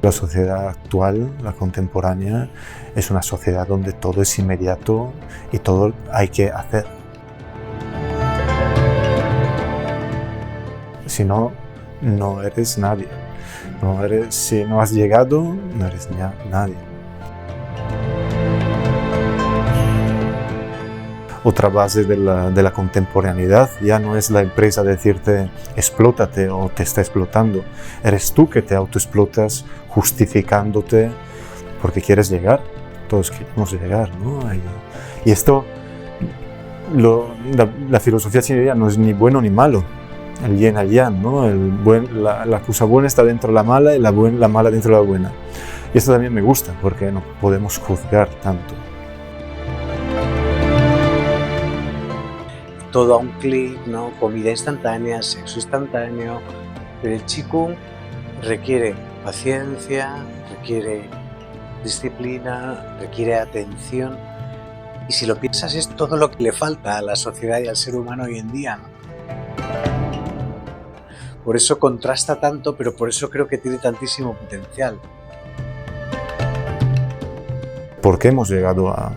La sociedad actual, la contemporánea, es una sociedad donde todo es inmediato y todo hay que hacer. Si no, no eres nadie. Si no has llegado, no eres nadie. Otra base de la contemporaneidad ya no es la empresa decirte explótate o te está explotando. Eres tú que te autoexplotas justificándote porque quieres llegar. Todos queremos llegar, ¿no? Y esto, la filosofía china no es ni bueno ni malo. El yin al yang, ¿no? La cosa buena está dentro de la mala y la mala dentro de la buena. Y esto también me gusta porque no podemos juzgar tanto. Todo a un clic, ¿no? Comida instantánea, sexo instantáneo, pero el Qigong requiere paciencia, requiere disciplina, requiere atención, y si lo piensas es todo lo que le falta a la sociedad y al ser humano hoy en día, ¿no? Por eso contrasta tanto, pero por eso creo que tiene tantísimo potencial. ¿Por qué hemos llegado a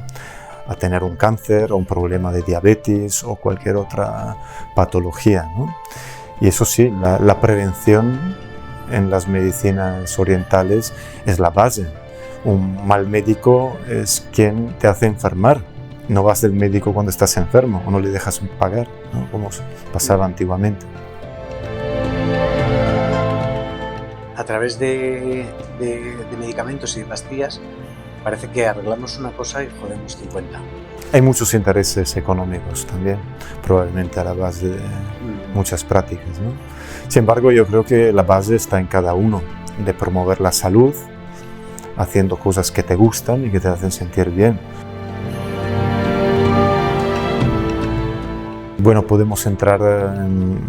tener un cáncer o un problema de diabetes o cualquier otra patología, ¿no? Y eso sí, la prevención en las medicinas orientales es la base. Un mal médico es quien te hace enfermar. No vas del médico cuando estás enfermo o no le dejas pagar, ¿no? Como pasaba antiguamente. A través de medicamentos y de pastillas parece que arreglamos una cosa y jodemos 50. Hay muchos intereses económicos también, probablemente a la base de muchas prácticas, ¿no? Sin embargo, yo creo que la base está en cada uno, de promover la salud, haciendo cosas que te gustan y que te hacen sentir bien. Bueno, podemos entrar en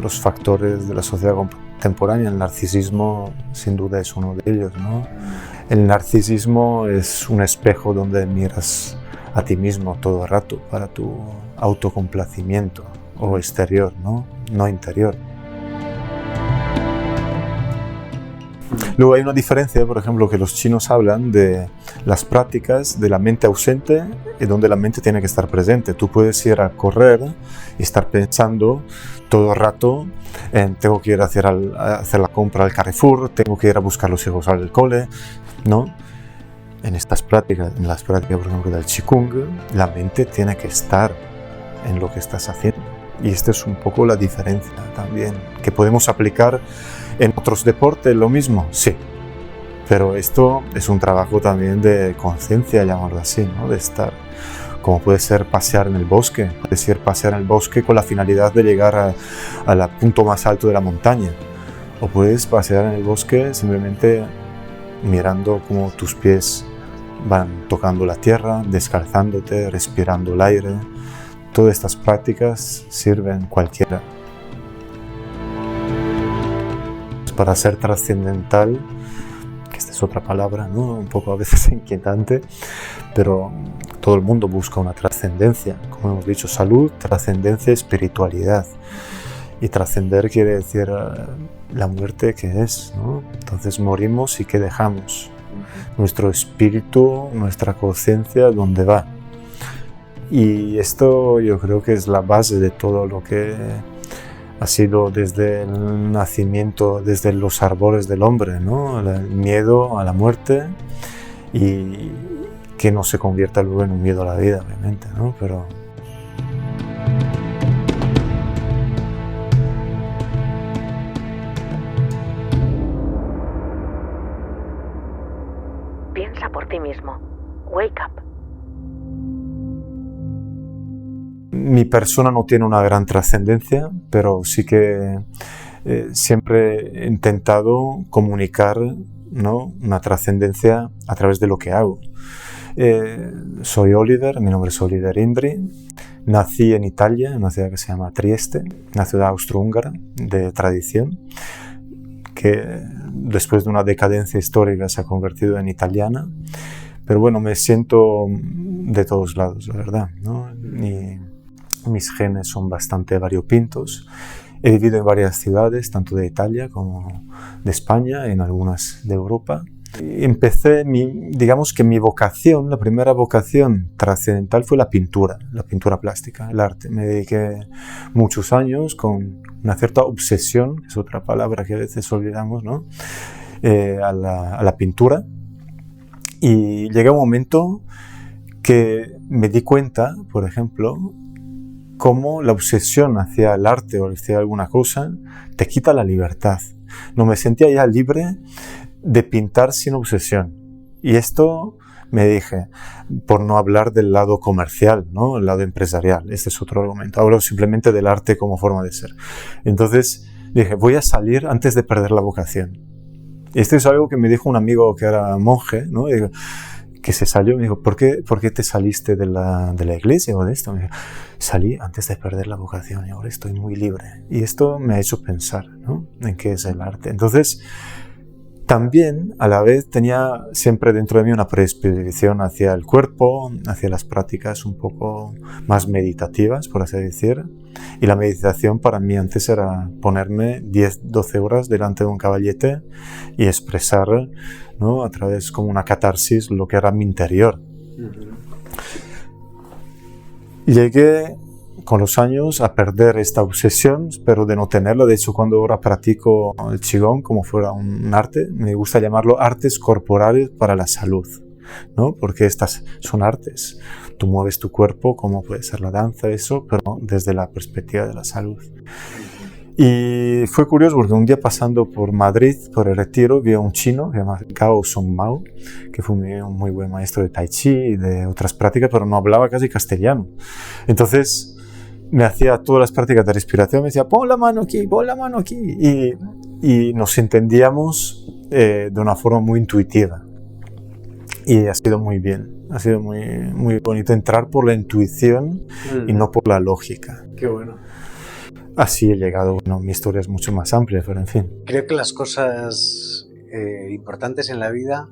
los factores de la sociedad contemporánea. El narcisismo, sin duda, es uno de ellos, ¿no? El narcisismo es un espejo donde miras a ti mismo todo el rato para tu autocomplacimiento o exterior, no interior. Luego hay una diferencia, por ejemplo, que los chinos hablan de las prácticas de la mente ausente y donde la mente tiene que estar presente. Tú puedes ir a correr y estar pensando todo el rato en tengo que ir a hacer la compra al Carrefour, tengo que ir a buscar a los hijos al cole, ¿no? En las prácticas, por ejemplo, del Qigong, la mente tiene que estar en lo que estás haciendo. Y esta es un poco la diferencia también, que podemos aplicar en otros deportes, lo mismo, sí. Pero esto es un trabajo también de conciencia, llamarlo así, ¿no? De estar, como puede ser pasear en el bosque, puedes ir pasear en el bosque con la finalidad de llegar al punto más alto de la montaña. O puedes pasear en el bosque simplemente mirando cómo tus pies van tocando la tierra, descalzándote, respirando el aire. Todas estas prácticas sirven cualquiera. Para ser trascendental, que esta es otra palabra, ¿no? Un poco a veces inquietante, pero todo el mundo busca una trascendencia. Como hemos dicho, salud, trascendencia, espiritualidad. Y trascender quiere decir la muerte, ¿qué es, ¿no? Entonces morimos y ¿qué dejamos? Nuestro espíritu, nuestra conciencia, ¿dónde va? Y esto yo creo que es la base de todo lo que ha sido desde el nacimiento, desde los árboles del hombre, ¿no? El miedo a la muerte y que no se convierta luego en un miedo a la vida, obviamente, ¿no? Pero piensa por ti mismo. Wake up. Mi persona no tiene una gran trascendencia, pero sí que siempre he intentado comunicar, ¿no? Una trascendencia a través de lo que hago. Soy Oliver, mi nombre es Oliver Indri. Nací en Italia, en una ciudad que se llama Trieste, una ciudad austrohúngara de tradición, que después de una decadencia histórica se ha convertido en italiana. Pero bueno, me siento de todos lados, la verdad, ¿no? Mis genes son bastante variopintos He vivido en varias ciudades, tanto de Italia como de España, en algunas de Europa. Y empecé, digamos que mi vocación, la primera vocación trascendental fue la pintura plástica, el arte. Me dediqué muchos años con una cierta obsesión, que es otra palabra que a veces olvidamos, ¿no? A la pintura. Y llega un momento que me di cuenta, por ejemplo, cómo la obsesión hacia el arte o hacia alguna cosa te quita la libertad. No me sentía ya libre de pintar sin obsesión. Y esto me dije, por no hablar del lado comercial, ¿no? El lado empresarial, este es otro argumento. Hablo simplemente del arte como forma de ser. Entonces dije, voy a salir antes de perder la vocación. Esto es algo que me dijo un amigo que era monje, ¿no? Digo, que se salió, me dijo, ¿por qué te saliste de la iglesia o de esto? Me dijo, salí antes de perder la vocación y ahora estoy muy libre. Y esto me ha hecho pensar, ¿no? En qué es el arte. Entonces, también, a la vez, tenía siempre dentro de mí una predisposición hacia el cuerpo, hacia las prácticas un poco más meditativas, por así decir. Y la meditación para mí antes era ponerme 10-12 horas delante de un caballete y expresar, ¿no? A través como una catarsis lo que era mi interior. Llegué con los años a perder esta obsesión, pero de no tenerla. De hecho, cuando ahora practico el Qigong como fuera un arte, me gusta llamarlo artes corporales para la salud, ¿no? Porque estas son artes. Tú mueves tu cuerpo, como puede ser la danza, eso, pero desde la perspectiva de la salud. Y fue curioso porque un día pasando por Madrid, por el Retiro, vi a un chino que se llama Gao Songmao, que fue un muy buen maestro de Tai Chi y de otras prácticas, pero no hablaba casi castellano. Entonces me hacía todas las prácticas de respiración, me decía, pon la mano aquí, y nos entendíamos de una forma muy intuitiva. Y ha sido muy bien, ha sido muy, muy bonito entrar por la intuición y no por la lógica. Qué bueno. Así he llegado, bueno, mi historia es mucho más amplia, pero en fin. Creo que las cosas importantes en la vida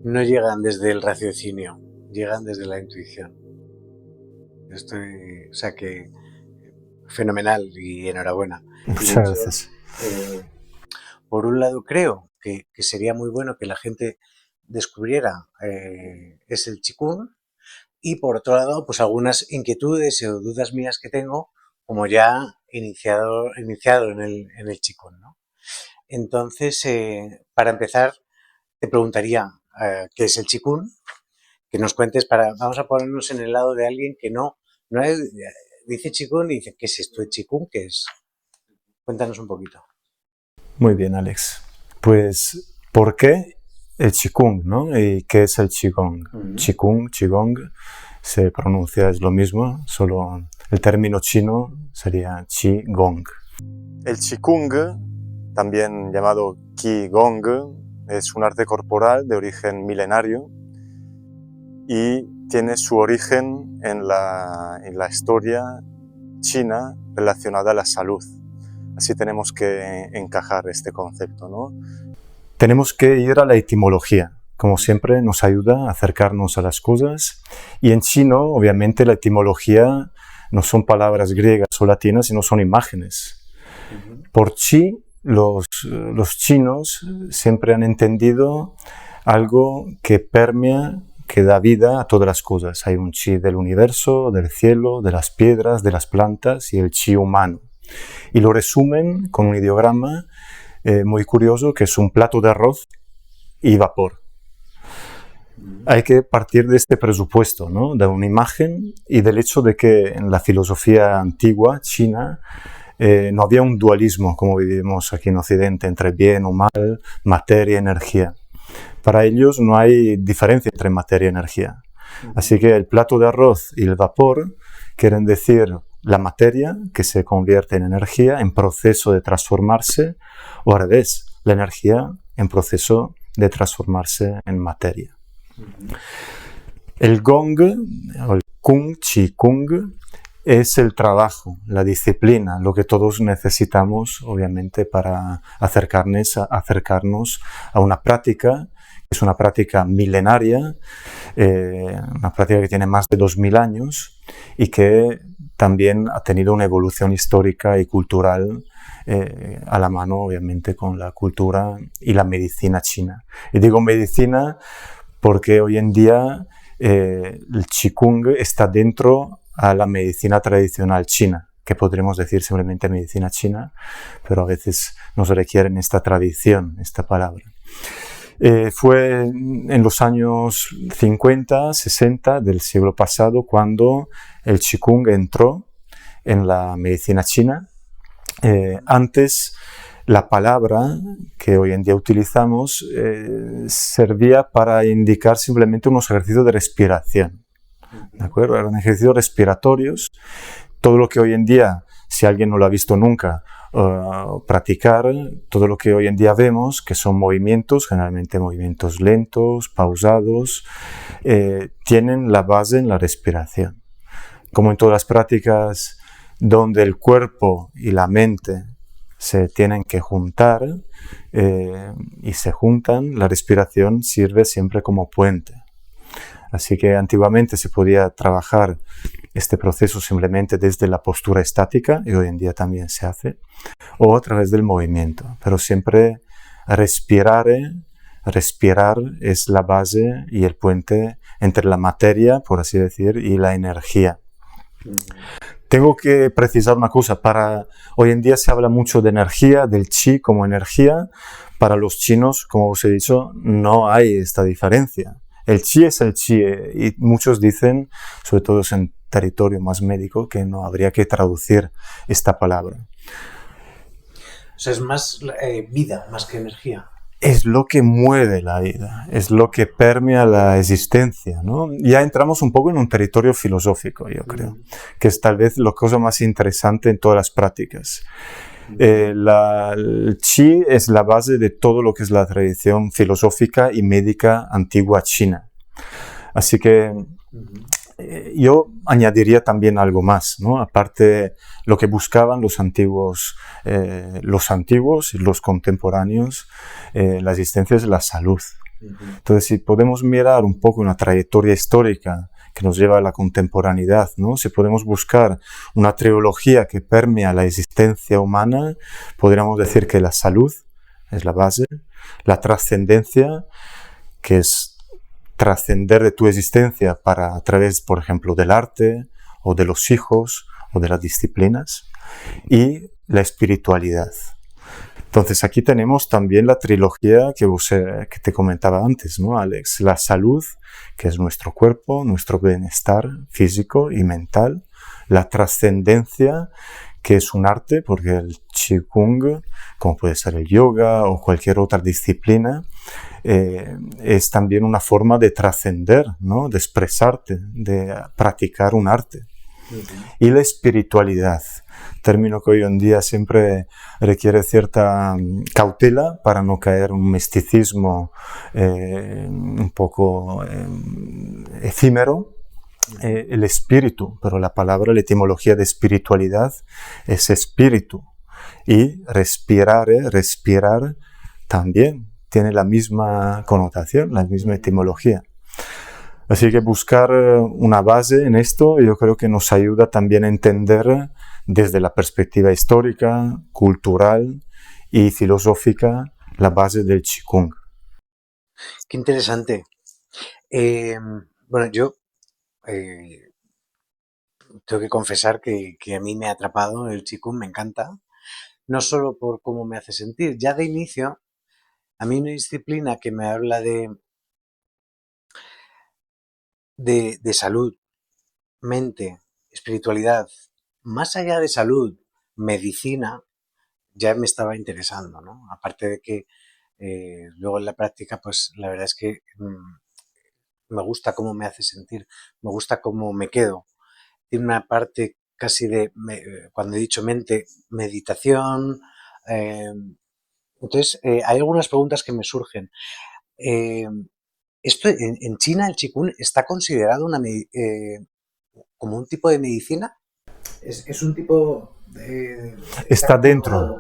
no llegan desde el raciocinio, llegan desde la intuición. O sea que fenomenal y enhorabuena. Muchas gracias. Por un lado creo que sería muy bueno que la gente descubriera es el Qigong, y por otro lado pues algunas inquietudes o dudas mías que tengo como ya iniciado en el Qigong, ¿no? Entonces, para empezar, te preguntaría qué es el Qigong, que nos cuentes, vamos a ponernos en el lado de alguien que no dice Qigong y dice, ¿qué es esto de Qigong? ¿Qué es? Cuéntanos un poquito. Muy bien, Alex. Pues, ¿por qué el Qigong, ¿no? ¿Y qué es el Qigong? Qigong, se pronuncia, es lo mismo, solo el término chino sería Qigong. El Qigong, también llamado Qigong, es un arte corporal de origen milenario y tiene su origen en la historia china relacionada a la salud. Así tenemos que encajar este concepto, ¿no? Tenemos que ir a la etimología. Como siempre, nos ayuda a acercarnos a las cosas. Y en chino, obviamente, la etimología no son palabras griegas o latinas, sino son imágenes. Por chi, los chinos siempre han entendido algo que permea, que da vida a todas las cosas. Hay un chi del universo, del cielo, de las piedras, de las plantas y el chi humano. Y lo resumen con un ideograma muy curioso, que es un plato de arroz y vapor. Hay que partir de este presupuesto, ¿no? De una imagen y del hecho de que en la filosofía antigua china no había un dualismo como vivimos aquí en Occidente entre bien o mal, materia y energía. Para ellos no hay diferencia entre materia y energía. Así que el plato de arroz y el vapor quieren decir la materia que se convierte en energía en proceso de transformarse, o al revés, la energía en proceso de transformarse en materia. El gong, o el kung, qigong, es el trabajo, la disciplina, lo que todos necesitamos, obviamente, para acercarnos a una práctica, que es una práctica milenaria, una práctica que tiene más de 2000 años y que también ha tenido una evolución histórica y cultural a la mano, obviamente, con la cultura y la medicina china. Y digo medicina porque hoy en día el Qigong está dentro a la medicina tradicional china, que podremos decir simplemente medicina china, pero a veces nos requieren esta tradición, esta palabra. Fue en los años 50, 60 del siglo pasado cuando el Qigong entró en la medicina china. Antes la palabra que hoy en día utilizamos servía para indicar simplemente unos ejercicios de respiración. ¿De acuerdo? Eran ejercicios respiratorios. Todo lo que hoy en día, si alguien no lo ha visto nunca, practicar, todo lo que hoy en día vemos, que son movimientos, generalmente movimientos lentos, pausados, tienen la base en la respiración. Como en todas las prácticas donde el cuerpo y la mente se tienen que juntar y se juntan, la respiración sirve siempre como puente. Así que antiguamente se podía trabajar este proceso simplemente desde la postura estática, y hoy en día también se hace, o a través del movimiento. Pero siempre respirar es la base y el puente entre la materia, por así decir, y la energía. Tengo que precisar una cosa. Hoy en día se habla mucho de energía, del chi como energía. Para los chinos, como os he dicho, no hay esta diferencia. El chi es el chi y muchos dicen, sobre todo en territorio más médico, que no habría que traducir esta palabra. O sea, es más vida, más que energía. Es lo que mueve la vida, es lo que permea la existencia, ¿no? Ya entramos un poco en un territorio filosófico, yo creo, que es tal vez la cosa más interesante en todas las prácticas. El chi es la base de todo lo que es la tradición filosófica y médica antigua china. Así que yo añadiría también algo más, ¿no? Aparte, lo que buscaban los antiguos y los contemporáneos, la existencia es la salud. Entonces, si podemos mirar un poco una trayectoria histórica que nos lleva a la contemporaneidad, ¿no? Si podemos buscar una trilogía que permea la existencia humana, podríamos decir que la salud es la base, la trascendencia, que es trascender de tu existencia a través, por ejemplo, del arte, o de los hijos, o de las disciplinas, y la espiritualidad. Entonces aquí tenemos también la trilogía que te comentaba antes, ¿no, Alex? La salud, que es nuestro cuerpo, nuestro bienestar físico y mental. La trascendencia, que es un arte, porque el Qigong, como puede ser el yoga o cualquier otra disciplina, es también una forma de trascender, ¿no? De expresarte, de practicar un arte. Y la espiritualidad, término que hoy en día siempre requiere cierta cautela para no caer en un misticismo un poco efímero. El espíritu, pero la etimología de espiritualidad es espíritu. Y respirar también tiene la misma connotación, la misma etimología. Así que buscar una base en esto, yo creo que nos ayuda también a entender desde la perspectiva histórica, cultural y filosófica la base del Qigong. Qué interesante. Bueno, yo tengo que confesar que a mí me ha atrapado el Qigong, me encanta, no solo por cómo me hace sentir. Ya de inicio, a mí una disciplina que me habla de salud, mente, espiritualidad, más allá de salud, medicina, ya me estaba interesando, ¿no? Aparte de que luego en la práctica, pues la verdad es que me gusta cómo me hace sentir, me gusta cómo me quedo. Tiene una parte casi cuando he dicho mente, meditación. Entonces, hay algunas preguntas que me surgen. ¿Esto en China el Qigong está considerado como un tipo de medicina? ¿Es un tipo está dentro.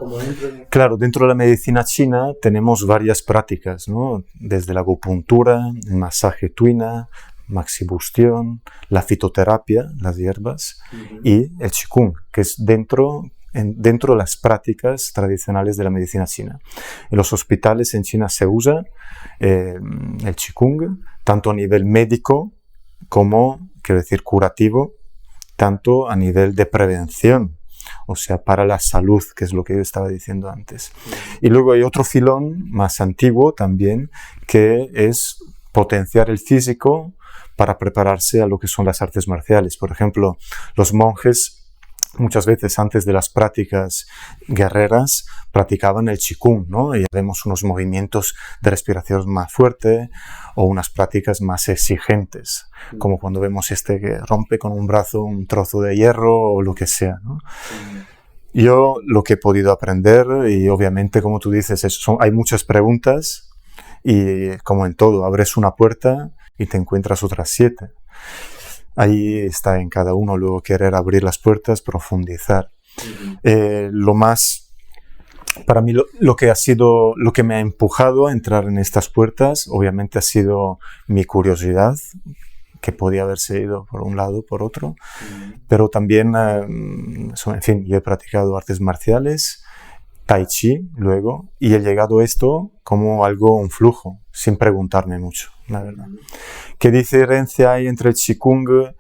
Claro, dentro de la medicina china tenemos varias prácticas, ¿no? Desde la acupuntura, el masaje tuina, maxibustión, la fitoterapia, las hierbas, y el Qigong, que es dentro de las prácticas tradicionales de la medicina china. En los hospitales en China se usa el Qigong, tanto a nivel médico como, quiero decir, curativo, tanto a nivel de prevención, o sea, para la salud, que es lo que yo estaba diciendo antes. Y luego hay otro filón más antiguo también, que es potenciar el físico para prepararse a lo que son las artes marciales. Por ejemplo, los monjes muchas veces antes de las prácticas guerreras practicaban el Qigong, ¿no? Y vemos unos movimientos de respiración más fuertes o unas prácticas más exigentes, como cuando vemos que rompe con un brazo un trozo de hierro o lo que sea, ¿no? Yo lo que he podido aprender, y obviamente como tú dices, hay muchas preguntas y como en todo, abres una puerta y te encuentras otras 7. Ahí está en cada uno luego querer abrir las puertas, profundizar. Lo más, para mí lo que me ha empujado a entrar en estas puertas, obviamente ha sido mi curiosidad, que podía haberse ido por un lado, por otro, pero también, en fin, yo he practicado artes marciales, tai chi luego, y he llegado a esto como un flujo, sin preguntarme mucho, la verdad. ¿Qué diferencia hay entre el Qigong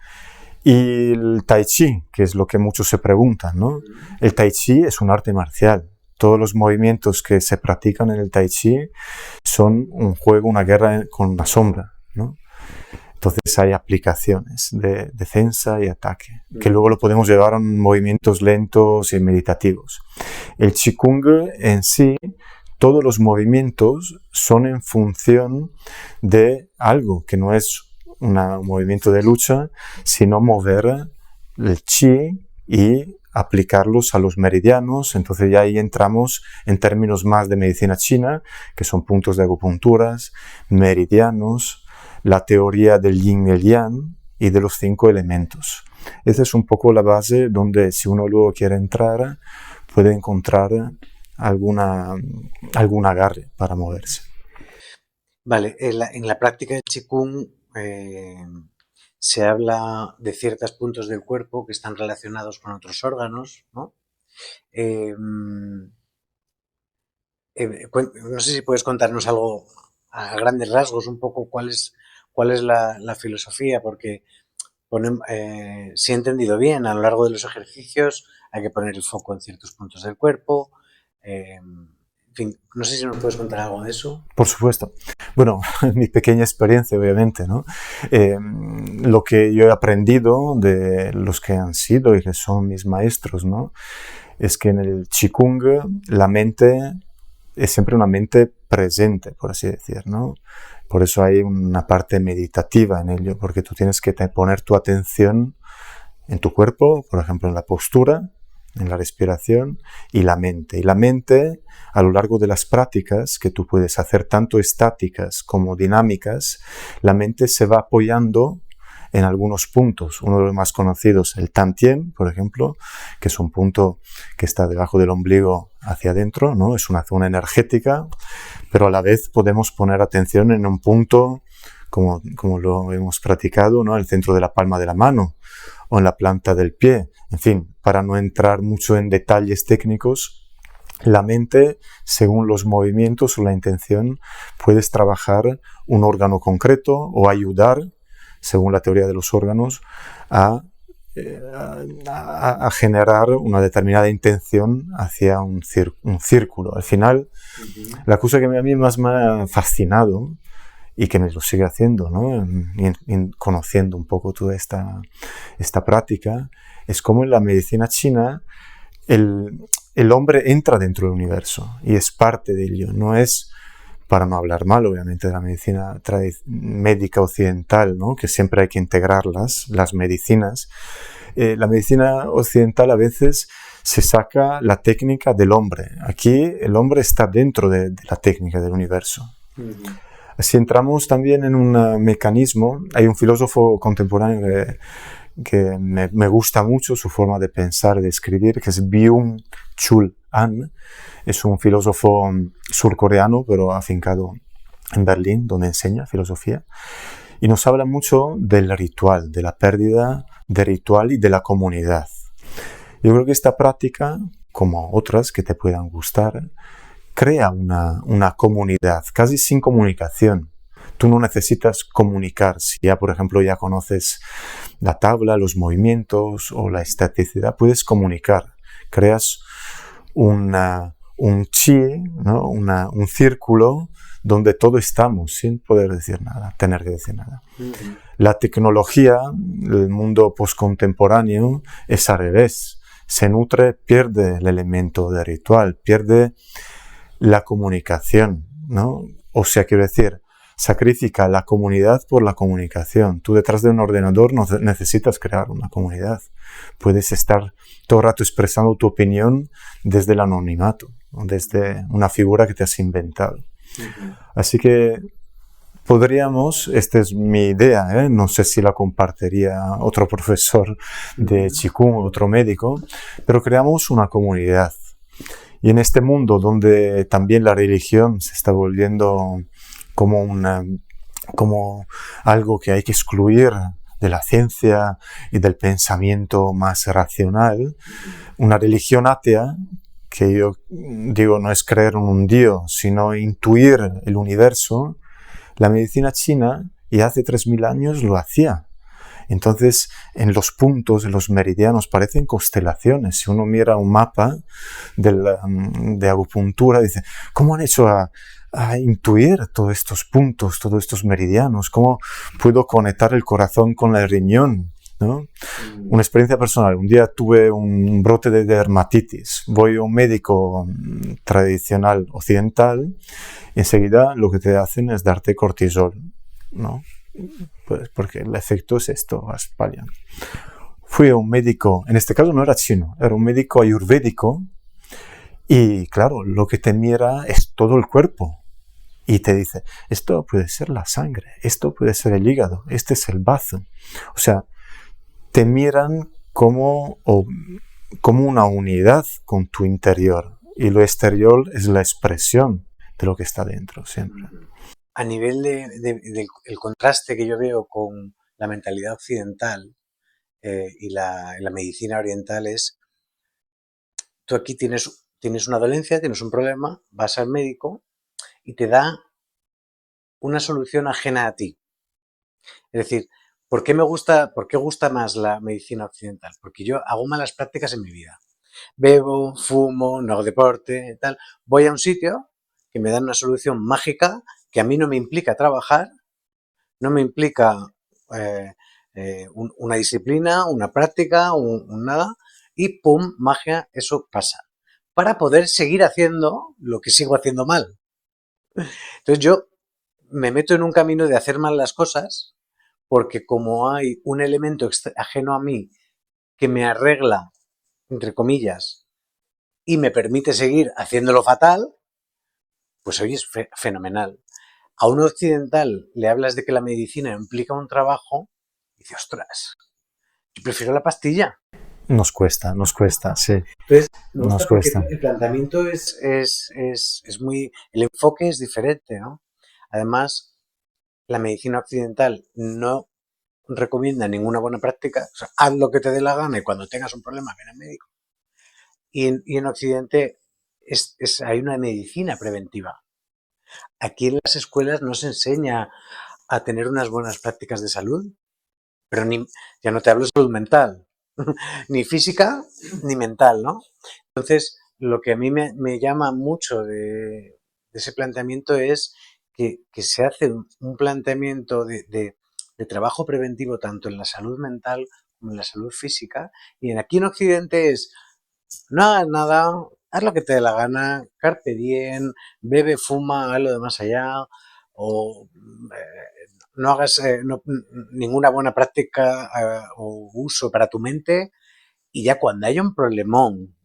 y el Tai Chi? Que es lo que muchos se preguntan, ¿no? El Tai Chi es un arte marcial. Todos los movimientos que se practican en el Tai Chi son un juego, una guerra con la sombra, ¿no? Entonces hay aplicaciones de defensa y ataque, que luego lo podemos llevar a movimientos lentos y meditativos. El Qigong en sí, todos los movimientos son en función de algo que no es un movimiento de lucha, sino mover el chi y aplicarlos a los meridianos. Entonces ya ahí entramos en términos más de medicina china, que son puntos de acupunturas, meridianos, la teoría del yin y el yang y de los 5 elementos. Esa es un poco la base donde, si uno luego quiere entrar, puede encontrar algún agarre para moverse. Vale, en la práctica del Qigong se habla de ciertos puntos del cuerpo que están relacionados con otros órganos, ¿no? No sé si puedes contarnos algo a grandes rasgos, un poco cuál es la filosofía, porque si he entendido bien, a lo largo de los ejercicios hay que poner el foco en ciertos puntos del cuerpo. En fin, no sé si nos puedes contar algo de eso. Por supuesto. Bueno, mi pequeña experiencia, obviamente, ¿no? Lo que yo he aprendido de los que han sido y que son mis maestros, ¿no? Es que en el Qigong la mente es siempre una mente presente, por así decir, ¿no? Por eso hay una parte meditativa en ello, porque tú tienes que poner tu atención en tu cuerpo, por ejemplo, en la postura, en la respiración y la mente. Y la mente, a lo largo de las prácticas que tú puedes hacer tanto estáticas como dinámicas, la mente se va apoyando en algunos puntos. Uno de los más conocidos, el Tantien, por ejemplo, que es un punto que está debajo del ombligo hacia adentro, ¿no? Es una zona energética, pero a la vez podemos poner atención en un punto, como lo hemos practicado, ¿no? El centro de la palma de la mano o en la planta del pie. En fin, para no entrar mucho en detalles técnicos, la mente, según los movimientos o la intención, puedes trabajar un órgano concreto o ayudar, según la teoría de los órganos, a generar una determinada intención hacia un círculo. Al final, la cosa que a mí más me ha fascinado y que me lo sigue haciendo, ¿no? Conociendo un poco toda esta práctica, es como en la medicina china el hombre entra dentro del universo y es parte de ello. No es, para no hablar mal, obviamente, de la medicina médica occidental, ¿no? Que siempre hay que integrar las medicinas. La medicina occidental a veces se saca la técnica del hombre. Aquí el hombre está dentro de la técnica del universo. Así entramos también en un mecanismo. Hay un filósofo contemporáneo que me gusta mucho su forma de pensar y de escribir, que es Byung-Chul Han. Es un filósofo surcoreano, pero afincado en Berlín, donde enseña filosofía. Y nos habla mucho del ritual, de la pérdida del ritual y de la comunidad. Yo creo que esta práctica, como otras que te puedan gustar, crea una comunidad, casi sin comunicación. Tú no necesitas comunicar. Si ya, por ejemplo, ya conoces la tabla, los movimientos o la estaticidad, puedes comunicar. Creas un chi, ¿no? Un círculo donde todos estamos sin poder decir nada, tener que decir nada. La tecnología, el mundo postcontemporáneo, es al revés. Se nutre, pierde el elemento de ritual, pierde la comunicación, ¿no? O sea, quiero decir, sacrifica la comunidad por la comunicación. Tú detrás de un ordenador no necesitas crear una comunidad. Puedes estar todo el rato expresando tu opinión desde el anonimato, ¿no? Desde una figura que te has inventado. Así que podríamos, esta es mi idea, no sé si la compartiría otro profesor de Qigong, otro médico, pero creamos una comunidad. Y en este mundo donde también la religión se está volviendo como algo que hay que excluir de la ciencia y del pensamiento más racional, una religión atea, que yo digo no es creer en un dios, sino intuir el universo, la medicina china ya hace 3000 años lo hacía. Entonces, en los puntos, en los meridianos, parecen constelaciones. Si uno mira un mapa de acupuntura, dice, ¿cómo han hecho a intuir todos estos puntos, todos estos meridianos? ¿Cómo puedo conectar el corazón con el riñón? ¿No? Una experiencia personal. Un día tuve un brote de dermatitis. Voy a un médico tradicional occidental y enseguida lo que te hacen es darte cortisol, ¿no? Pues porque el efecto es esto, espalhan. Fui a un médico, en este caso no era chino, era un médico ayurvédico y claro, lo que te mira es todo el cuerpo y te dice, esto puede ser la sangre, esto puede ser el hígado, este es el bazo. O sea, te miran como una unidad con tu interior y lo exterior es la expresión de lo que está dentro siempre. A nivel del contraste que yo veo con la mentalidad occidental y la medicina oriental es, tú aquí tienes una dolencia, tienes un problema, vas al médico y te da una solución ajena a ti. Es decir, ¿por qué gusta más la medicina occidental? Porque yo hago malas prácticas en mi vida. Bebo, fumo, no hago deporte, tal. Voy a un sitio que me dan una solución mágica que a mí no me implica trabajar, no me implica una disciplina, una práctica, un nada, y pum, magia, eso pasa. Para poder seguir haciendo lo que sigo haciendo mal. Entonces yo me meto en un camino de hacer mal las cosas, porque como hay un elemento ajeno a mí que me arregla, entre comillas, y me permite seguir haciéndolo fatal, pues hoy es fenomenal. A un occidental le hablas de que la medicina implica un trabajo y dice, ostras, yo prefiero la pastilla. Nos cuesta, sí. Entonces, nos cuesta. El planteamiento es muy... El enfoque es diferente, ¿no? Además, la medicina occidental no recomienda ninguna buena práctica. O sea, haz lo que te dé la gana y cuando tengas un problema, ven al médico. Y en Occidente hay una medicina preventiva. Aquí en las escuelas no se enseña a tener unas buenas prácticas de salud, pero ya no te hablo de salud mental, ni física ni mental, ¿no? Entonces, lo que a mí me llama mucho de ese planteamiento es que se hace un planteamiento de trabajo preventivo tanto en la salud mental como en la salud física, y aquí en Occidente es no hagas nada, haz lo que te dé la gana, carpe diem, bebe, fuma, haz lo de más allá, o no hagas ninguna buena práctica o uso para tu mente, y ya cuando haya un problemón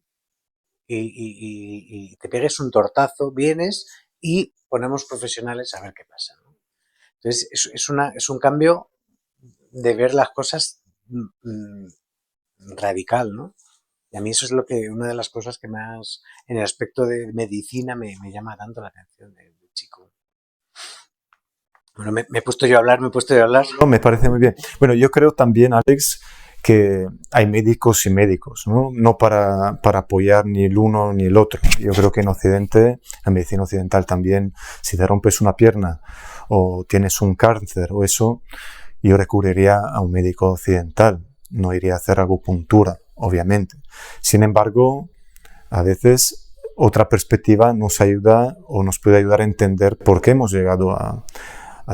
y te pegues un tortazo, vienes y ponemos profesionales a ver qué pasa, ¿no? Entonces es un cambio de ver las cosas radical, ¿no? Y a mí eso es una de las cosas que más, en el aspecto de medicina, me llama tanto la atención del chico. Bueno, me he puesto yo a hablar, me he puesto yo a hablar. No, me parece muy bien. Bueno, yo creo también, Alex, que hay médicos y médicos, ¿no? No para apoyar ni el uno ni el otro. Yo creo que en Occidente, en medicina occidental también, si te rompes una pierna o tienes un cáncer o eso, yo recurriría a un médico occidental. No iría a hacer acupuntura, obviamente. Sin embargo, a veces otra perspectiva nos ayuda o nos puede ayudar a entender por qué hemos llegado a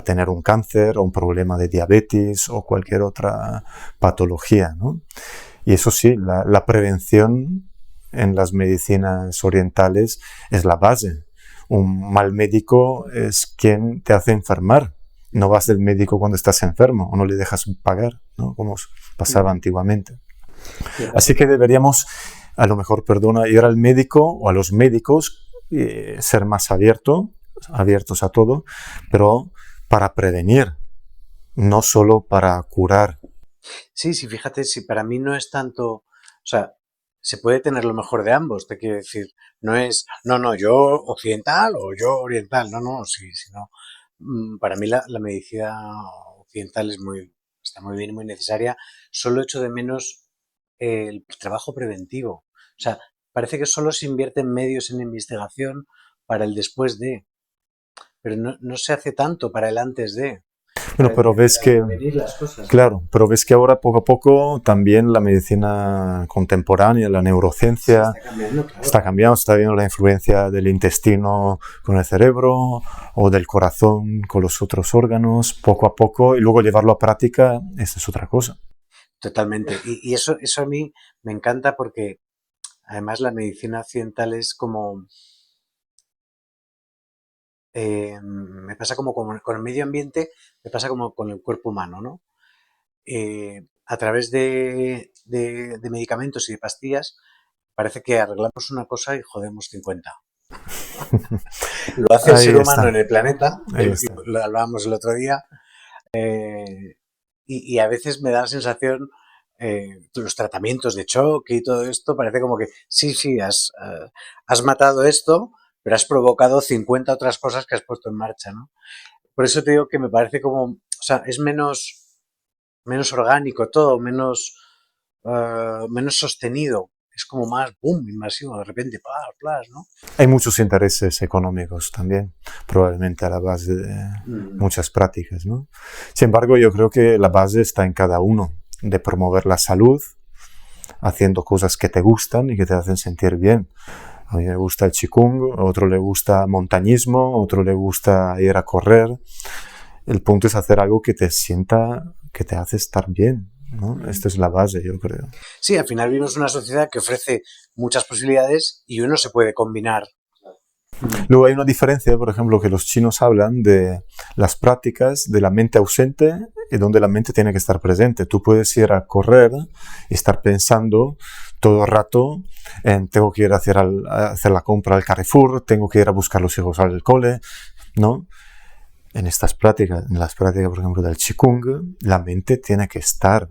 tener un cáncer o un problema de diabetes o cualquier otra patología, ¿no? Y eso sí, la prevención en las medicinas orientales es la base. Un mal médico es quien te hace enfermar. No vas del médico cuando estás enfermo o no le dejas pagar, ¿no? Como pasaba antiguamente. Así que deberíamos, a lo mejor, perdona, ir al médico o a los médicos, ser más abiertos a todo, pero para prevenir, no solo para curar. Sí, sí, fíjate, si para mí no es tanto, o sea, se puede tener lo mejor de ambos, te quiero decir, no es, no, no, yo occidental o yo oriental, no, no, sí, sí, no. Para mí la medicina occidental está muy bien y muy necesaria, solo echo de menos el trabajo preventivo. O sea, parece que solo se invierte en medios en investigación para el después de, pero no se hace tanto para el antes de, Bueno, pero ves para que, prevenir las cosas, ¿no? claro, pero ves que ahora poco a poco también la medicina contemporánea, la Sí, neurociencia, está cambiando, claro. está cambiando, está viendo la influencia del intestino con el cerebro o del corazón con los otros órganos, poco a poco, y luego llevarlo a práctica, esa es otra cosa. Totalmente. Y eso a mí me encanta porque además la medicina occidental es como, me pasa como con el medio ambiente, me pasa como con el cuerpo humano, ¿no? A través de medicamentos y de pastillas, parece que arreglamos una cosa y jodemos 50. Lo hace el Ahí ser humano en está, el planeta, ahí está. lo hablábamos el otro día, eh, y a veces me da la sensación, los tratamientos de choque y todo esto, parece como que sí, sí, has matado esto, pero has provocado 50 otras cosas que has puesto en marcha, ¿no? Por eso te digo que me parece como, o sea, es menos orgánico todo, menos sostenido. Es como más, boom, invasivo, de repente, plas, plas, ¿no? Hay muchos intereses económicos también, probablemente a la base de Mm. muchas prácticas, ¿no? Sin embargo, yo creo que la base está en cada uno, de promover la salud, haciendo cosas que te gustan y que te hacen sentir bien. A mí me gusta el Qigong, a otro le gusta montañismo, a otro le gusta ir a correr. El punto es hacer algo que te sienta, que te hace estar bien, ¿no? Esta es la base, yo creo. Sí, al final vivimos en una sociedad que ofrece muchas posibilidades y uno se puede combinar. Luego hay una diferencia, por ejemplo, que los chinos hablan de las prácticas de la mente ausente y donde la mente tiene que estar presente. Tú puedes ir a correr y estar pensando todo el rato en tengo que ir a hacer la compra al Carrefour, tengo que ir a buscar a los hijos al cole, ¿no? En estas prácticas, en las prácticas, por ejemplo, del Qigong, la mente tiene que estar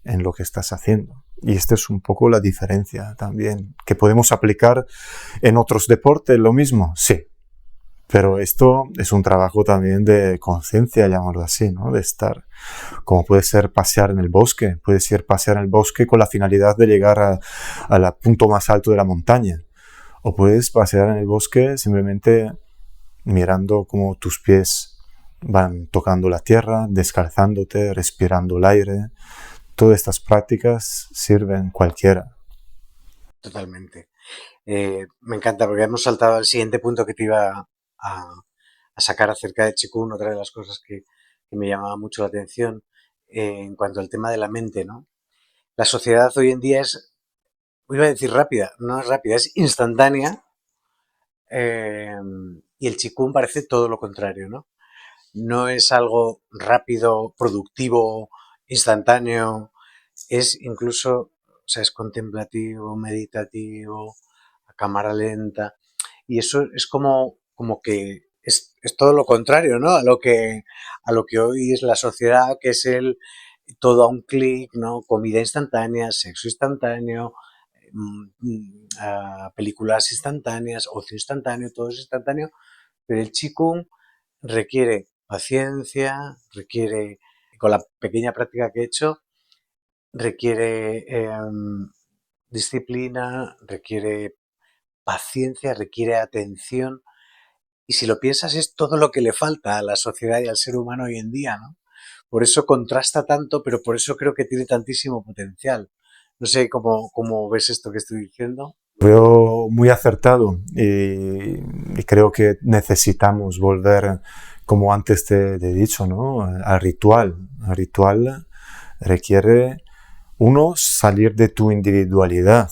en lo que estás haciendo. Y esta es un poco la diferencia también, que podemos aplicar en otros deportes, lo mismo, sí. Pero esto es un trabajo también de conciencia, llamarlo así, ¿no? De estar, como puede ser pasear en el bosque, puedes ir pasear en el bosque con la finalidad de llegar al punto más alto de la montaña. O puedes pasear en el bosque simplemente mirando cómo tus pies van tocando la tierra, descalzándote, respirando el aire. Todas estas prácticas sirven cualquiera. Totalmente. Me encanta porque hemos saltado al siguiente punto que te iba a sacar acerca de Chikun, otra de las cosas que me llamaba mucho la atención en cuanto al tema de la mente, ¿no? La sociedad hoy en día es, iba a decir rápida, no es rápida, es instantánea, eh, y el Chikun parece todo lo contrario, ¿no? No es algo rápido, productivo, instantáneo, es incluso, o sea, es contemplativo, meditativo, a cámara lenta, y eso es como que es todo lo contrario, ¿no? A lo que hoy es la sociedad, que es el todo a un clic, ¿no? Comida instantánea, sexo instantáneo, películas instantáneas, ocio instantáneo, todo es instantáneo, pero el Qigong requiere paciencia, requiere, con la pequeña práctica que he hecho, requiere disciplina, requiere paciencia, requiere atención. Y si lo piensas, es todo lo que le falta a la sociedad y al ser humano hoy en día, ¿no? Por eso contrasta tanto, pero por eso creo que tiene tantísimo potencial. No sé cómo ves esto que estoy diciendo. Veo muy acertado y creo que necesitamos volver, como antes te he dicho, ¿no? Al ritual. El ritual requiere, uno, salir de tu individualidad.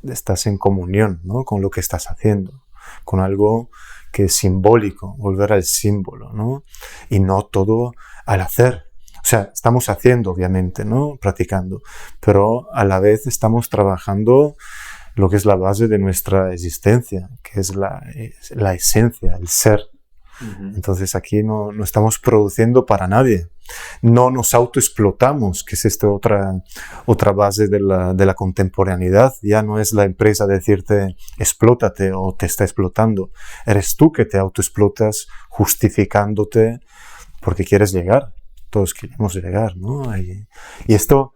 Estás en comunión, ¿no? Con lo que estás haciendo, con algo que es simbólico, volver al símbolo, ¿no? Y no todo al hacer. O sea, estamos haciendo, obviamente, ¿no? Practicando, pero a la vez estamos trabajando lo que es la base de nuestra existencia, que es la esencia, el ser. Entonces aquí no estamos produciendo para nadie. No nos autoexplotamos, que es esta otra base de la contemporaneidad. Ya no es la empresa decirte explótate o te está explotando. Eres tú que te autoexplotas justificándote porque quieres llegar. Todos queremos llegar, ¿no? Y esto,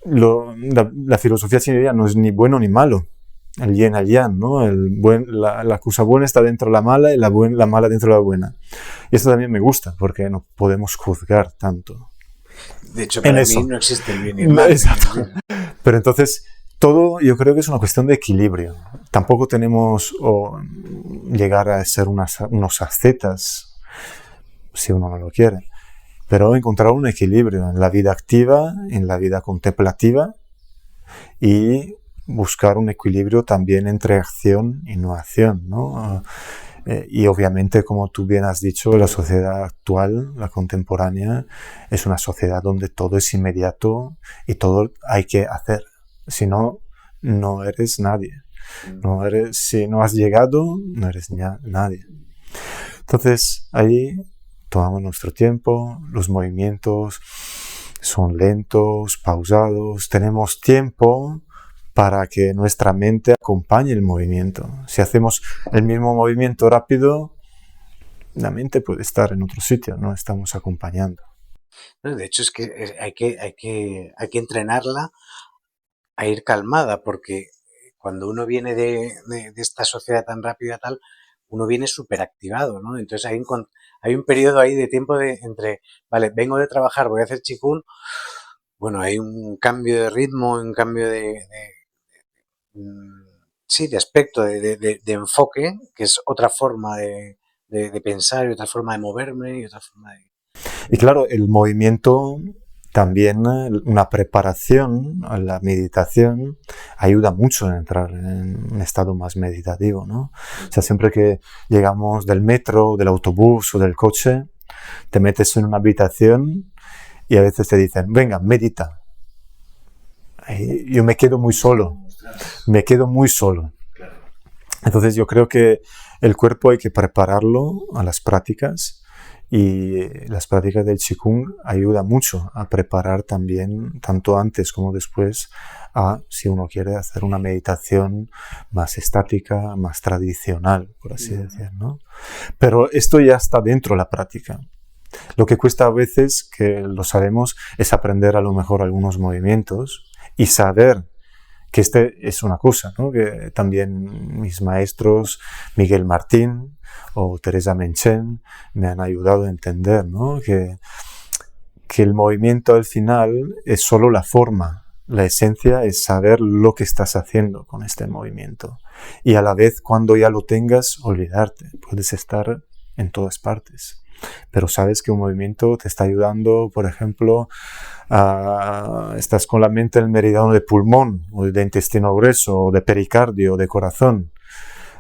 la filosofía chinesca no es ni bueno ni malo. El yin al yang, ¿no? La cosa buena está dentro de la mala y la mala dentro de la buena. Y esto también me gusta porque no podemos juzgar tanto. De hecho, para mí no existe el bien y el mal. Exacto. Pero entonces, todo yo creo que es una cuestión de equilibrio. Tampoco tenemos llegar a ser unos ascetas, si uno no lo quiere. Pero encontrar un equilibrio en la vida activa, en la vida contemplativa y buscar un equilibrio también entre acción y no acción, ¿no? Y obviamente, como tú bien has dicho, la sociedad actual, la contemporánea, es una sociedad donde todo es inmediato y todo hay que hacer. Si no, no eres nadie. Si no has llegado, no eres nadie. Entonces, ahí tomamos nuestro tiempo, los movimientos son lentos, pausados, tenemos tiempo para que nuestra mente acompañe el movimiento. Si hacemos el mismo movimiento rápido, la mente puede estar en otro sitio, no estamos acompañando. De hecho, es que hay que entrenarla a ir calmada, porque cuando uno viene de esta sociedad tan rápida, tal, uno viene súper activado, ¿no? Entonces hay un periodo ahí de tiempo entre, vale, vengo de trabajar, voy a hacer chikun, bueno, hay un cambio de ritmo, un cambio sí, de aspecto, de enfoque, que es otra forma de pensar y otra forma de moverme y otra forma de... Y claro, el movimiento también, una preparación a la meditación ayuda mucho a entrar en un estado más meditativo, ¿no? O sea, siempre que llegamos del metro, del autobús o del coche, te metes en una habitación y a veces te dicen, venga, medita. Y yo me quedo muy solo. Entonces yo creo que el cuerpo hay que prepararlo a las prácticas y las prácticas del Qigong ayudan mucho a preparar también, tanto antes como después, si uno quiere hacer una meditación más estática, más tradicional, por así decir, ¿no? Pero esto ya está dentro de la práctica. Lo que cuesta a veces, que lo sabemos, es aprender a lo mejor algunos movimientos y saber que es una cosa, ¿no? Que también mis maestros, Miguel Martín o Teresa Menchen, me han ayudado a entender, ¿no? Que el movimiento al final es solo la forma. La esencia es saber lo que estás haciendo con este movimiento. Y a la vez, cuando ya lo tengas, olvidarte. Puedes estar en todas partes. Pero sabes que un movimiento te está ayudando, por ejemplo, estás con la mente en el meridiano de pulmón, o de intestino grueso, o de pericardio, o de corazón.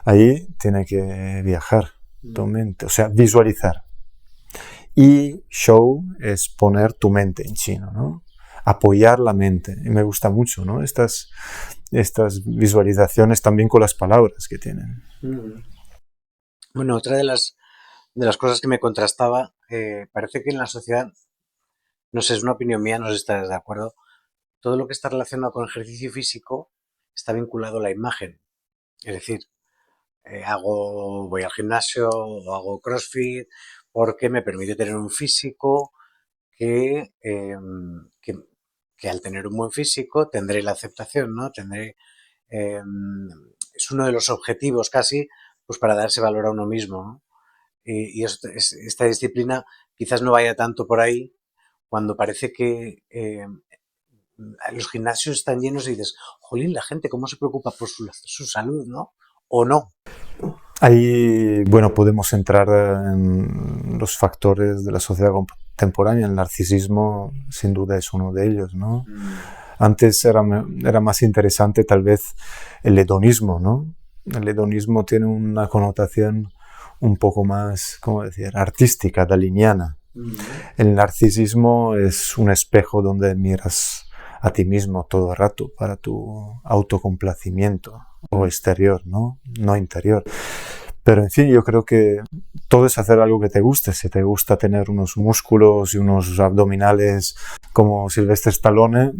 Ahí tiene que viajar tu mente, o sea, visualizar. Y show es poner tu mente en chino, ¿no? Apoyar la mente. Y me gusta mucho, ¿no? Estas visualizaciones también con las palabras que tienen. Bueno, otra de las cosas que me contrastaba, parece que en la sociedad, no sé, es una opinión mía, no sé si estás de acuerdo, todo lo que está relacionado con ejercicio físico está vinculado a la imagen. Es decir, voy al gimnasio o hago CrossFit porque me permite tener un físico que, que al tener un buen físico tendré la aceptación, ¿no? Es uno de los objetivos casi, pues para darse valor a uno mismo, ¿no? Y esta disciplina quizás no vaya tanto por ahí cuando parece que los gimnasios están llenos y dices, jolín, la gente cómo se preocupa por su salud, ¿no? O no. Ahí, bueno, podemos entrar en los factores de la sociedad contemporánea. El narcisismo, sin duda, es uno de ellos, ¿no? Antes era más interesante, tal vez, el hedonismo, ¿no? El hedonismo tiene una connotación un poco más, ¿cómo decir?, artística, daliniana. El narcisismo es un espejo donde miras a ti mismo todo el rato para tu autocomplacimiento o exterior, ¿no? No interior. Pero en fin, yo creo que todo es hacer algo que te guste. Si te gusta tener unos músculos y unos abdominales como Sylvester Stallone,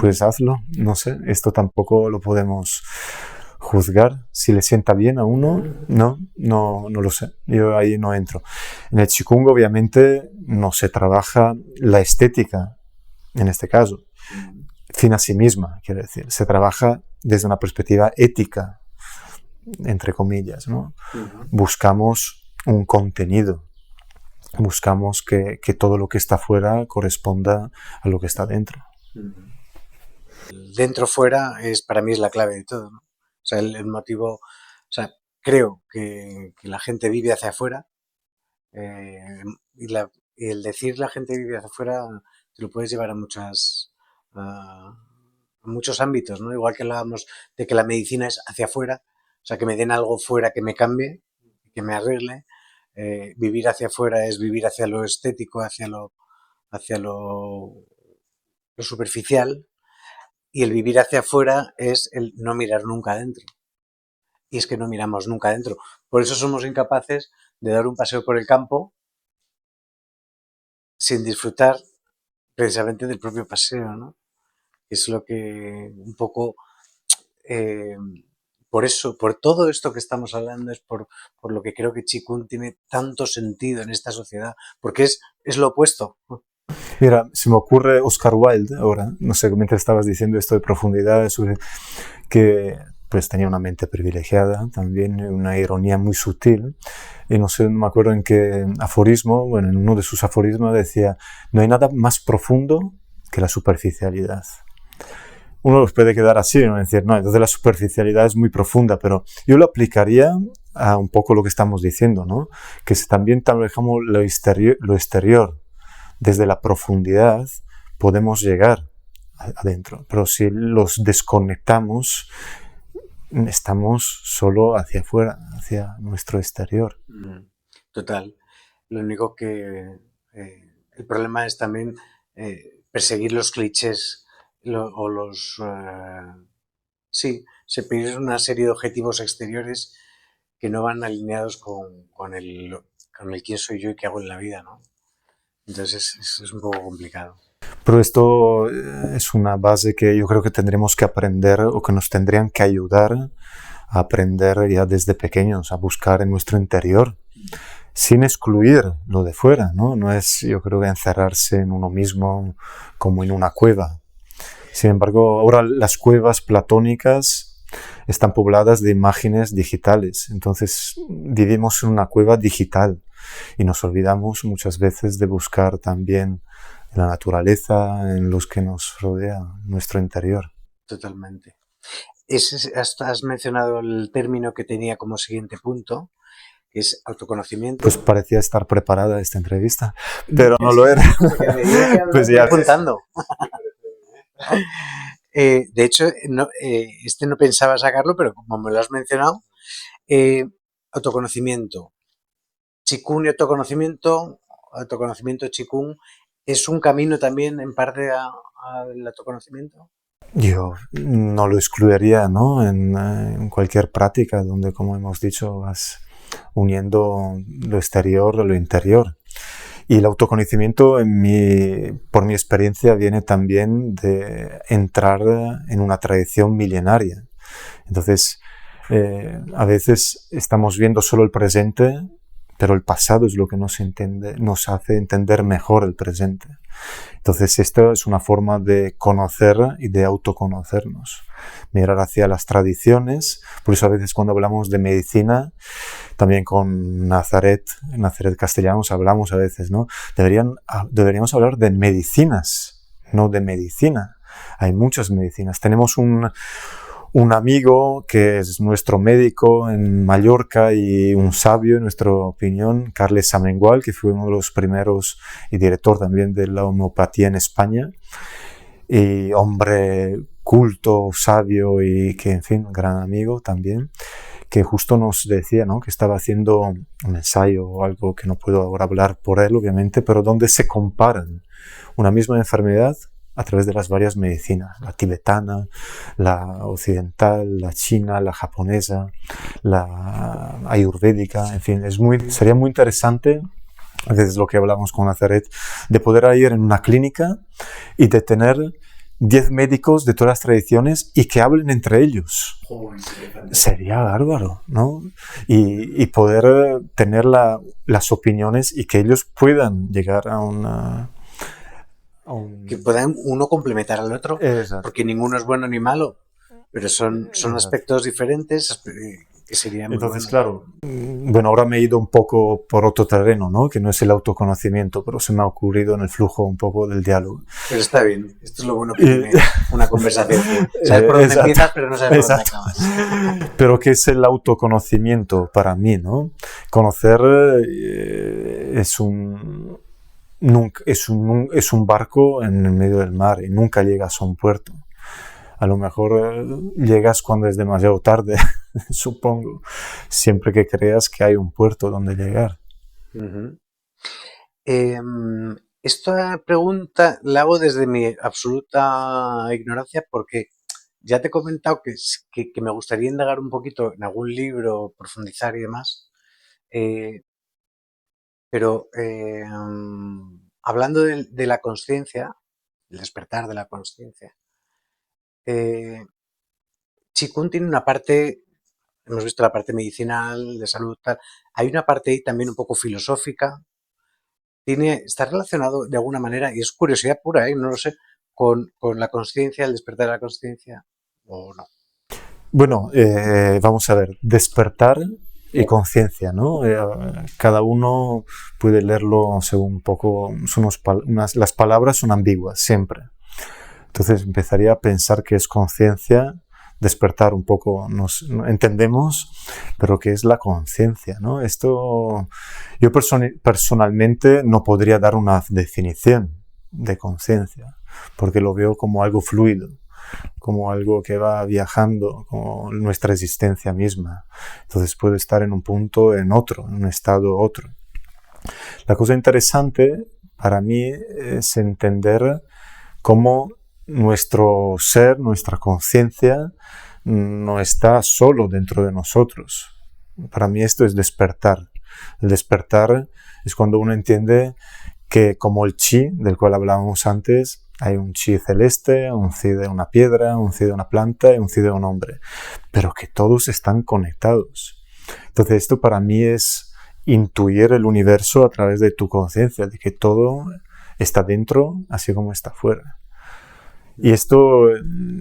pues hazlo. No sé, esto tampoco lo podemos juzgar. Si le sienta bien a uno, no lo sé. Yo ahí no entro. En el Qigong, obviamente, no se trabaja la estética, en este caso, fin a sí misma, quiero decir. Se trabaja desde una perspectiva ética, entre comillas, ¿no? Buscamos un contenido, buscamos que todo lo que está fuera corresponda a lo que está dentro. Dentro-fuera para mí es la clave de todo, ¿no? O sea, el motivo, o sea, creo que la gente vive hacia afuera y el decir la gente vive hacia afuera te lo puedes llevar a muchos ámbitos, ¿no? Igual que hablábamos de que la medicina es hacia afuera, o sea, que me den algo fuera que me cambie, que me arregle. Vivir hacia afuera es vivir hacia lo estético, hacia lo superficial, y el vivir hacia afuera es el no mirar nunca adentro. Y es que no miramos nunca adentro. Por eso somos incapaces de dar un paseo por el campo sin disfrutar precisamente del propio paseo, ¿no? Es lo que un poco... por eso, por todo esto que estamos hablando, es por lo que creo que Qigong tiene tanto sentido en esta sociedad, porque es lo opuesto. Mira, se me ocurre Oscar Wilde ahora, no sé, mientras estabas diciendo esto de profundidad, que pues tenía una mente privilegiada, también una ironía muy sutil, y no sé, no me acuerdo en qué aforismo, bueno, en uno de sus aforismos decía, no hay nada más profundo que la superficialidad. Uno los puede quedar así, ¿no? Decir, no, entonces la superficialidad es muy profunda, pero yo lo aplicaría a un poco lo que estamos diciendo, ¿no? Que si también trabajamos lo exterior desde la profundidad, podemos llegar adentro. Pero si los desconectamos, estamos solo hacia afuera, hacia nuestro exterior. Total. Lo único que el problema es también perseguir los clichés sí, se pide una serie de objetivos exteriores que no van alineados con el quién soy yo y qué hago en la vida, ¿no? Entonces es un poco complicado. Pero esto es una base que yo creo que tendremos que aprender o que nos tendrían que ayudar a aprender ya desde pequeños, a buscar en nuestro interior, sin excluir lo de fuera, ¿no? No es, yo creo, que encerrarse en uno mismo como en una cueva. Sin embargo, ahora las cuevas platónicas están pobladas de imágenes digitales, entonces vivimos en una cueva digital y nos olvidamos muchas veces de buscar también en la naturaleza, en los que nos rodea, nuestro interior. Totalmente. Has mencionado el término que tenía como siguiente punto, que es autoconocimiento. Pues parecía estar preparada esta entrevista, pero no lo era. Pues ya apuntando. De hecho, no pensaba sacarlo, pero como me lo has mencionado, autoconocimiento. Qigong y autoconocimiento, Qigong, ¿es un camino también en parte al autoconocimiento? Yo no lo excluiría, ¿no? En cualquier práctica donde, como hemos dicho, vas uniendo lo exterior a lo interior. Y el autoconocimiento, por mi experiencia, viene también de entrar en una tradición milenaria. Entonces, A veces estamos viendo solo el presente, pero el pasado es lo que nos hace entender mejor el presente. Entonces, esto es una forma de conocer y de autoconocernos. Mirar hacia las tradiciones. Por eso a veces cuando hablamos de medicina, también con Nazaret Castellanos hablamos a veces, ¿no? Deberíamos hablar de medicinas, no de medicina. Hay muchas medicinas. Tenemos un amigo que es nuestro médico en Mallorca y un sabio, en nuestra opinión, Carles Amengual, que fue uno de los primeros y director también de la homeopatía en España, y hombre culto, sabio y que, en fin, gran amigo también, que justo nos decía, ¿no?, que estaba haciendo un ensayo o algo que no puedo ahora hablar por él, obviamente, pero donde se comparan una misma enfermedad a través de las varias medicinas, la tibetana, la occidental, la china, la japonesa, la ayurvédica, en fin, sería muy interesante, a veces lo que hablamos con Nazaret, de poder ir en una clínica y de tener 10 médicos de todas las tradiciones y que hablen entre ellos. Sería bárbaro, ¿no? Y poder tener las opiniones y que ellos puedan llegar a una... Que puedan uno complementar al otro, Exacto. porque ninguno es bueno ni malo, pero son aspectos diferentes que serían muy Entonces, buenos. claro, bueno, ahora me he ido un poco por otro terreno, ¿no?, que no es el autoconocimiento, pero se me ha ocurrido en el flujo un poco del diálogo. Pero está bien, esto es lo bueno que tiene una conversación. Sabes por dónde empiezas, pero no sabes por dónde acabas. Pero ¿qué es el autoconocimiento para mí, no? Conocer es un barco en el medio del mar y nunca llegas a un puerto. A lo mejor llegas cuando es demasiado tarde, supongo, siempre que creas que hay un puerto donde llegar. Uh-huh. Esta pregunta la hago desde mi absoluta ignorancia porque ya te he comentado que me gustaría indagar un poquito en algún libro, profundizar y demás. Pero hablando de la consciencia, el despertar de la consciencia, Qigong tiene una parte, hemos visto la parte medicinal, de salud, tal. Hay una parte ahí también un poco filosófica. Está relacionado de alguna manera, y es curiosidad pura, no lo sé, con la consciencia, el despertar de la consciencia, o no. Bueno, vamos a ver, despertar y conciencia, ¿no? Cada uno puede leerlo según un poco, las palabras son ambiguas siempre. Entonces empezaría a pensar que es conciencia, despertar un poco, entendemos, pero ¿qué es la conciencia, no? Esto, yo personalmente no podría dar una definición de conciencia, porque lo veo como algo fluido, como algo que va viajando, como nuestra existencia misma. Entonces puede estar en un punto, en otro, en un estado, otro. La cosa interesante para mí es entender cómo nuestro ser, nuestra conciencia, no está solo dentro de nosotros. Para mí esto es despertar. El despertar es cuando uno entiende que, como el chi, del cual hablábamos antes, hay un chi celeste, un chi de una piedra, un chi de una planta y un chi de un hombre, pero que todos están conectados. Entonces esto para mí es intuir el universo a través de tu conciencia, de que todo está dentro así como está fuera. Y esto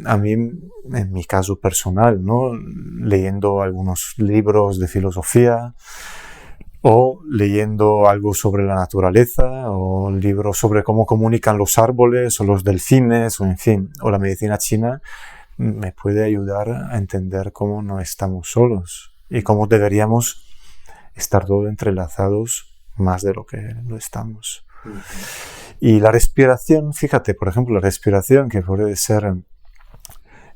a mí, en mi caso personal, ¿no?, leyendo algunos libros de filosofía o leyendo algo sobre la naturaleza o libros sobre cómo comunican los árboles o los delfines o en fin, o la medicina china, me puede ayudar a entender cómo no estamos solos y cómo deberíamos estar todos entrelazados más de lo que lo estamos. Y la respiración, fíjate, por ejemplo, la respiración, que puede ser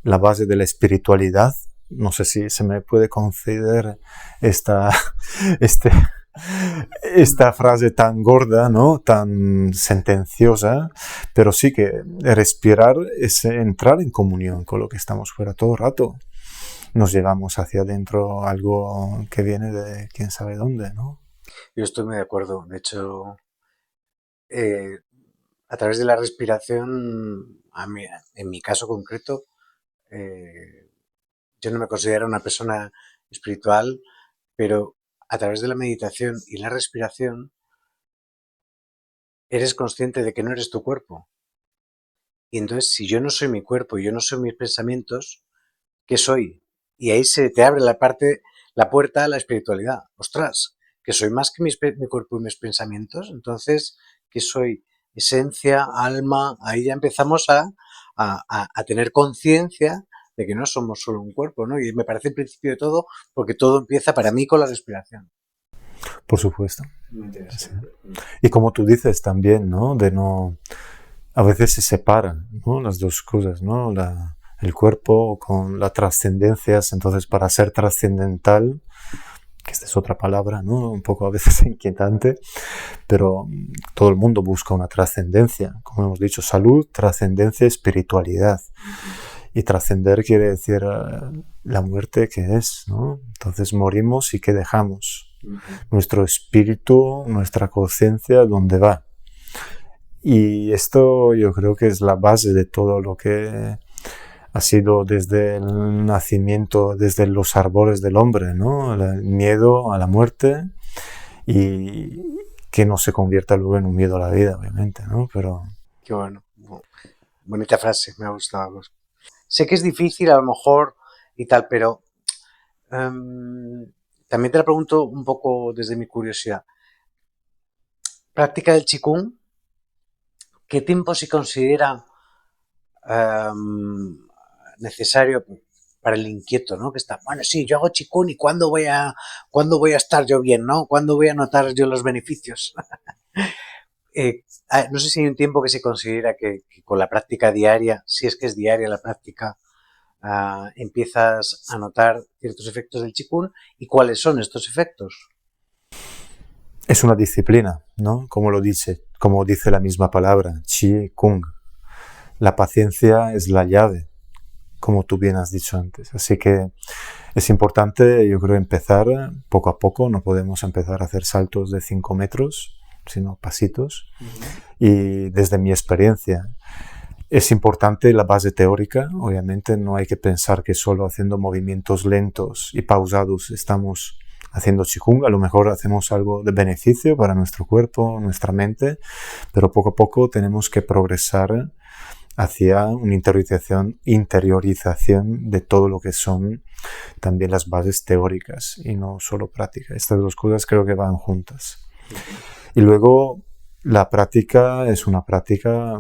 la base de la espiritualidad. No sé si se me puede conceder esta frase tan gorda, ¿no?, tan sentenciosa, pero sí que respirar es entrar en comunión con lo que estamos fuera todo el rato. Nos llevamos hacia adentro algo que viene de quién sabe dónde, ¿no? Yo estoy muy de acuerdo. De hecho, a través de la respiración, en mi caso concreto, yo no me considero una persona espiritual, pero a través de la meditación y la respiración eres consciente de que no eres tu cuerpo. Y entonces, si yo no soy mi cuerpo y yo no soy mis pensamientos, ¿qué soy? Y ahí se te abre la puerta a la espiritualidad. Ostras, que soy más que mi cuerpo y mis pensamientos. Entonces, ¿qué soy? Esencia, alma. Ahí ya empezamos a tener conciencia de que no somos solo un cuerpo, ¿no? Y me parece el principio de todo, porque todo empieza para mí con la respiración. Por supuesto. Muy interesante. Sí. Y como tú dices también, ¿no? A veces se separan, ¿no? Las dos cosas, ¿no? El cuerpo con las trascendencias. Entonces, para ser trascendental, que esta es otra palabra, ¿no? Un poco a veces inquietante, pero todo el mundo busca una trascendencia. Como hemos dicho, salud, trascendencia, espiritualidad. Y trascender quiere decir la muerte, ¿qué es? ¿No? Entonces morimos y ¿qué dejamos? Nuestro espíritu, nuestra conciencia, ¿dónde va? Y esto yo creo que es la base de todo lo que ha sido desde el nacimiento, desde los árboles del hombre, ¿no? El miedo a la muerte y que no se convierta luego en un miedo a la vida, obviamente, ¿no? Pero... Qué bueno. Bonita frase, me ha gustado. Sé que es difícil a lo mejor y tal, pero también te la pregunto un poco desde mi curiosidad. Práctica del Qigong, ¿qué tiempo se considera necesario para el inquieto, ¿no? Que está, bueno, sí, yo hago Qigong y ¿cuándo voy a estar yo bien, ¿no? ¿Cuándo voy a notar yo los beneficios? No sé si hay un tiempo que se considera que con la práctica diaria, si es que es diaria la práctica, empiezas a notar ciertos efectos del Qigong. ¿Y cuáles son estos efectos? Es una disciplina, ¿no? Como dice la misma palabra, Qi-Kung. La paciencia es la llave, como tú bien has dicho antes. Así que es importante, yo creo, empezar poco a poco. No podemos empezar a hacer saltos de 5 metros, sino pasitos. Y desde mi experiencia, es importante la base teórica. Obviamente no hay que pensar que solo haciendo movimientos lentos y pausados estamos haciendo Qigong. A lo mejor hacemos algo de beneficio para nuestro cuerpo, nuestra mente, pero poco a poco tenemos que progresar hacia una interiorización de todo lo que son también las bases teóricas y no solo práctica. Estas dos cosas creo que van juntas. Y luego la práctica es una práctica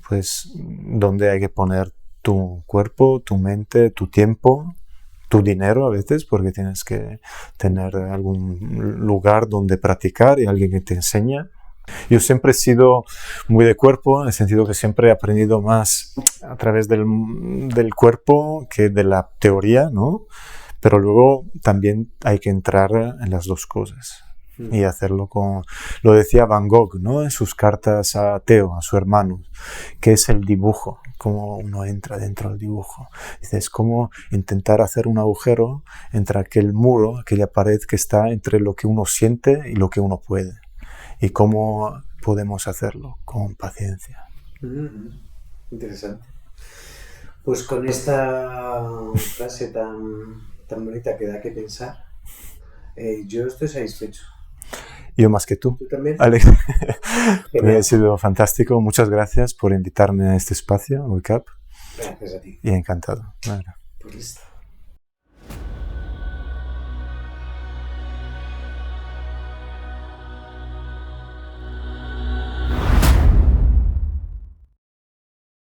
pues donde hay que poner tu cuerpo, tu mente, tu tiempo, tu dinero a veces, porque tienes que tener algún lugar donde practicar y alguien que te enseña. Yo siempre he sido muy de cuerpo, en el sentido que siempre he aprendido más a través del cuerpo que de la teoría, ¿no? Pero luego también hay que entrar en las dos cosas y hacerlo lo decía Van Gogh, ¿no? En sus cartas a Theo, a su hermano, que es el dibujo, cómo uno entra dentro del dibujo. Dice, es como intentar hacer un agujero entre aquel muro, aquella pared que está entre lo que uno siente y lo que uno puede. ¿Y cómo podemos hacerlo? Con paciencia. Interesante. Pues con esta frase tan bonita que da que pensar, yo estoy satisfecho. Yo más que tú. ¿Tú también? Alex. Ha sido fantástico. Muchas gracias por invitarme a este espacio, Wake Up. Gracias a ti. Y encantado. Bueno. Pues listo.